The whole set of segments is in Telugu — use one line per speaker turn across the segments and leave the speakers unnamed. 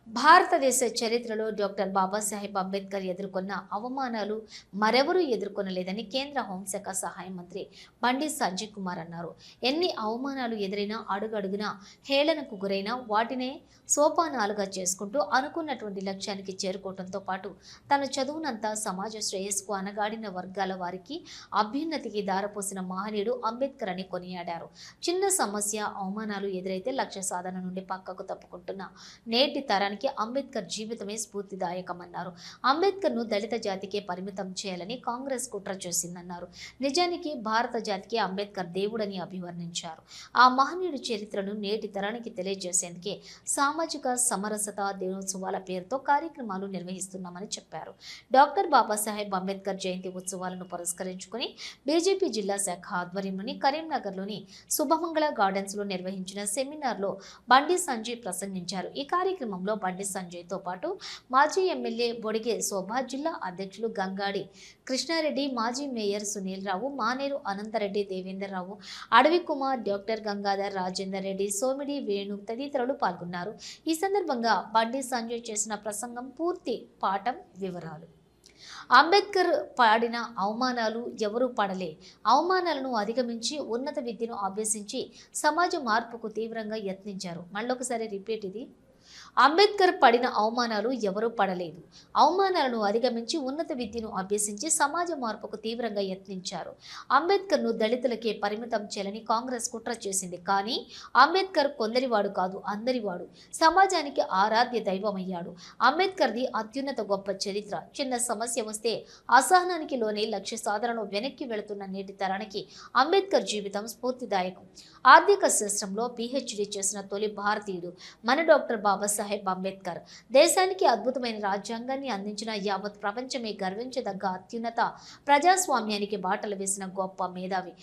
భారతదేశ చరిత్రలో డాక్టర్ బాబాసాహెబ్ అంబేద్కర్ ఎదుర్కొన్న అవమానాలు మరెవరూ ఎదుర్కొనలేదని కేంద్ర హోంశాఖ సహాయ మంత్రి బండి సంజయ్ కుమార్ అన్నారు. ఎన్ని అవమానాలు ఎదురైనా అడుగడుగునా హేళనకు గురైనా వాటినే సోపానాలుగా చేసుకుంటూ అనుకున్నటువంటి లక్ష్యానికి చేరుకోవడంతో పాటు తన చదువునంతా సమాజ శ్రేయస్సుకు అనగాడిన వర్గాల వారికి అభ్యున్నతికి దారపోసిన మహనీయుడు అంబేద్కర్ అని కొనియాడారు. చిన్న సమస్య అవమానాలు ఎదురైతే లక్ష్య సాధన నుండి పక్కకు తప్పుకుంటున్న నేటి తరానికి అంబేద్కర్ జీవితమే స్ఫూర్తిదాయకమన్నారు. అంబేద్కర్ను దళిత జాతికే పరిమితం చేయాలని కాంగ్రెస్ కుట్ర చేసిందన్నారు. నిజానికి భారత జాతికి అంబేద్కర్ దేవుడని అభివర్ణించారు. ఆ మహనీయుడి చరిత్రను నేటి తరానికి తెలియజేసేందుకే సామాజిక సమరసత దినోత్సవాల పేరుతో కార్యక్రమాలు నిర్వహిస్తున్నామని చెప్పారు. డాక్టర్ బాబాసాహెబ్ అంబేద్కర్ జయంతి ఉత్సవాలను పురస్కరించుకుని బీజేపీ జిల్లా శాఖ ఆధ్వర్యంలోని కరీంనగర్లోని శుభమంగళ గార్డెన్స్ లో నిర్వహించిన సెమినార్లో బండి సంజయ్ ప్రసంగించారు. ఈ కార్యక్రమంలో బండి సంజయ్తో పాటు మాజీ ఎమ్మెల్యే బొడిగే శోభ, జిల్లా అధ్యక్షులు గంగాడి కృష్ణారెడ్డి, మాజీ మేయర్ సునీల్ రావు, మానేరు అనంతరెడ్డి, దేవేందర్ రావు, అడవి కుమార్, డాక్టర్ గంగాధర్, రాజేందర్ రెడ్డి, సోమిడి వేణు తదితరులు పాల్గొన్నారు. ఈ సందర్భంగా బండి సంజయ్ చేసిన ప్రసంగం పూర్తి పాఠం వివరాలు. అంబేద్కర్ పాడిన అవమానాలు ఎవరూ పడలే. అవమానాలను అధిగమించి ఉన్నత విద్యను అభ్యసించి సమాజ మార్పుకు తీవ్రంగా యత్నించారు. మళ్ళొకసారి రిపీట్ ఇది. అంబేద్కర్ పడిన అవమానాలు ఎవరూ పడలేదు. అవమానాలను అధిగమించి ఉన్నత విద్యను అభ్యసించి సమాజ మార్పుకు తీవ్రంగా యత్నించారు. అంబేద్కర్ను దళితులకే పరిమితం చేయాలని కాంగ్రెస్ కుట్ర చేసింది. కానీ అంబేద్కర్ కొందరివాడు కాదు, అందరివాడు. సమాజానికి ఆరాధ్య దైవమయ్యాడు. అంబేద్కర్ది అత్యున్నత గొప్ప చరిత్ర. చిన్న సమస్య వస్తే అసహనానికి లోనే లక్ష్య సాధనలో వెనక్కి వెళుతున్న నేటి తరానికి అంబేద్కర్ జీవితం స్ఫూర్తిదాయకం. ఆర్థిక శాస్త్రంలో పీహెచ్డీ చేసిన తొలి భారతీయుడు మన డాక్టర్ బాబాసాహెబ్ అంబేద్కర్. దేశానికి అద్భుతమైన రాజ్యాంగాన్ని అందించిన యావత్ ప్రపంచమే గర్వించదగ్గ అత్యున్నత ప్రజాస్వామ్యానికి బాటలు వేసిన గొప్ప మేధావి.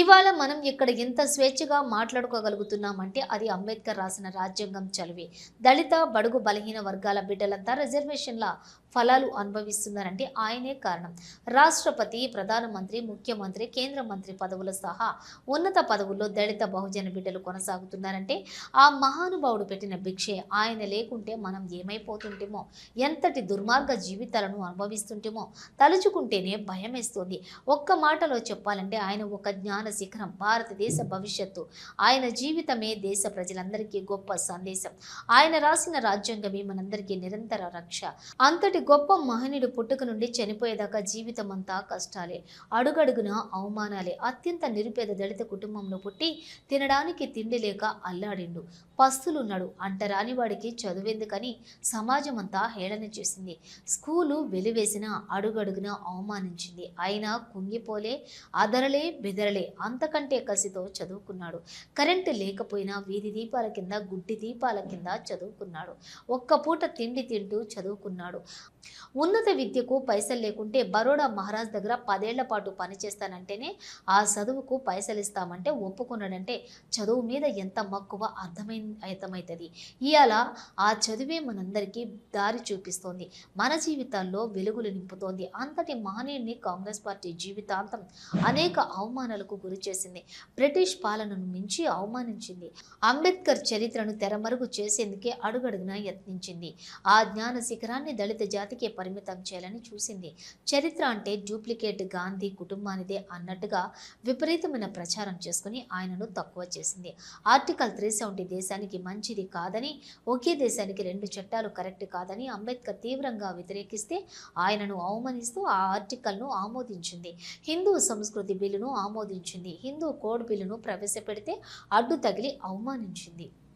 ఇవాళ మనం ఇక్కడ ఎంత స్వేచ్ఛగా మాట్లాడుకోగలుగుతున్నామంటే అది అంబేద్కర్ రాసిన రాజ్యాంగం చలువే. దళిత బడుగు బలహీన వర్గాల బిడ్డలంతా రిజర్వేషన్ల ఫలాలు అనుభవిస్తున్నారంటే ఆయనే కారణం. రాష్ట్రపతి, ప్రధానమంత్రి, ముఖ్యమంత్రి, కేంద్ర మంత్రి పదవులు సహా ఉన్నత పదవుల్లో దళిత బహుజన బిడ్డలు కొనసాగుతున్నారంటే ఆ మహానుభావుడు పెట్టిన భిక్షే. ఆయన లేకుంటే మనం ఏమైపోతుంటేమో, ఎంతటి దుర్మార్గ జీవితాలను అనుభవిస్తుంటేమో తలుచుకుంటేనే భయమేస్తోంది. ఒక్క మాటలో చెప్పాలంటే ఆయన ఒక జ్ఞాన శిఖరం, భారతదేశ భవిష్యత్తు. ఆయన జీవితమే దేశ ప్రజలందరికీ గొప్ప సందేశం. ఆయన రాసిన రాజ్యాంగమే మనందరికీ నిరంతర రక్ష. అంతటి గొప్ప మహనీయుడు పుట్టుక నుండి చనిపోయేదాకా జీవితం అంతా కష్టాలే, అడుగడుగున అవమానాలే. అత్యంత నిరుపేద దళిత కుటుంబంలో పుట్టి తినడానికి తిండి లేక అల్లాడిండు. పస్తులున్నాడు. అంటరాని వాడికి చదువెందుకని సమాజం అంతా హేళన చేసింది. స్కూలు వెలివేసిన అడుగడుగున అవమానించింది. అయినా కుంగిపోలే, అదరలే, బెదరలే. అంతకంటే కసితో చదువుకున్నాడు. కరెంటు లేకపోయినా వీధి దీపాల కింద, గుడ్డి దీపాల కింద చదువుకున్నాడు. ఒక్క పూట తిండి తింటూ చదువుకున్నాడు. ఉన్నత విద్యకు పైసలు లేకుంటే బరోడా మహారాజ్ దగ్గర 10 ఏళ్ల పాటు పనిచేస్తానంటేనే ఆ చదువుకు పైసలు ఇస్తామంటే ఒప్పుకున్నాడంటే చదువు మీద ఎంత మక్కువ అర్థమవుతుంది. ఇవాళ ఆ చదువే మనందరికీ దారి చూపిస్తోంది, మన జీవితాల్లో వెలుగులు నింపుతోంది. అంతటి మహనీయుడిని కాంగ్రెస్ పార్టీ జీవితాంతం అనేక అవమానాలకు గురి చేసింది. బ్రిటిష్ పాలనను మించి అవమానించింది. అంబేద్కర్ చరిత్రను తెరమరుగు చేసేందుకే అడుగడుగునా యత్నించింది. ఆ జ్ఞాన శిఖరాన్ని దళిత జాతికే పరిమితం చేయాలని చూసింది. చరిత్ర అంటే డూప్లికేట్ గాంధీ కుటుంబానిదే అన్నట్టుగా విపరీతమైన ప్రచారం చేసుకుని ఆయనను తక్కువ చేసింది. ఆర్టికల్ 370 దేశానికి మంచిది కాదని, ఒకే దేశానికి 2 చట్టాలు కరెక్ట్ కాదని అంబేద్కర్ తీవ్రంగా వ్యతిరేకిస్తే ఆయనను అవమానిస్తూ ఆ ఆర్టికల్ను ఆమోదించింది. హిందూ సంస్కృతి బిల్లును ఆమోదించింది. హిందూ కోడ్ బిల్లును ప్రవేశపెడితే అడ్డు తగిలి అవమానించింది.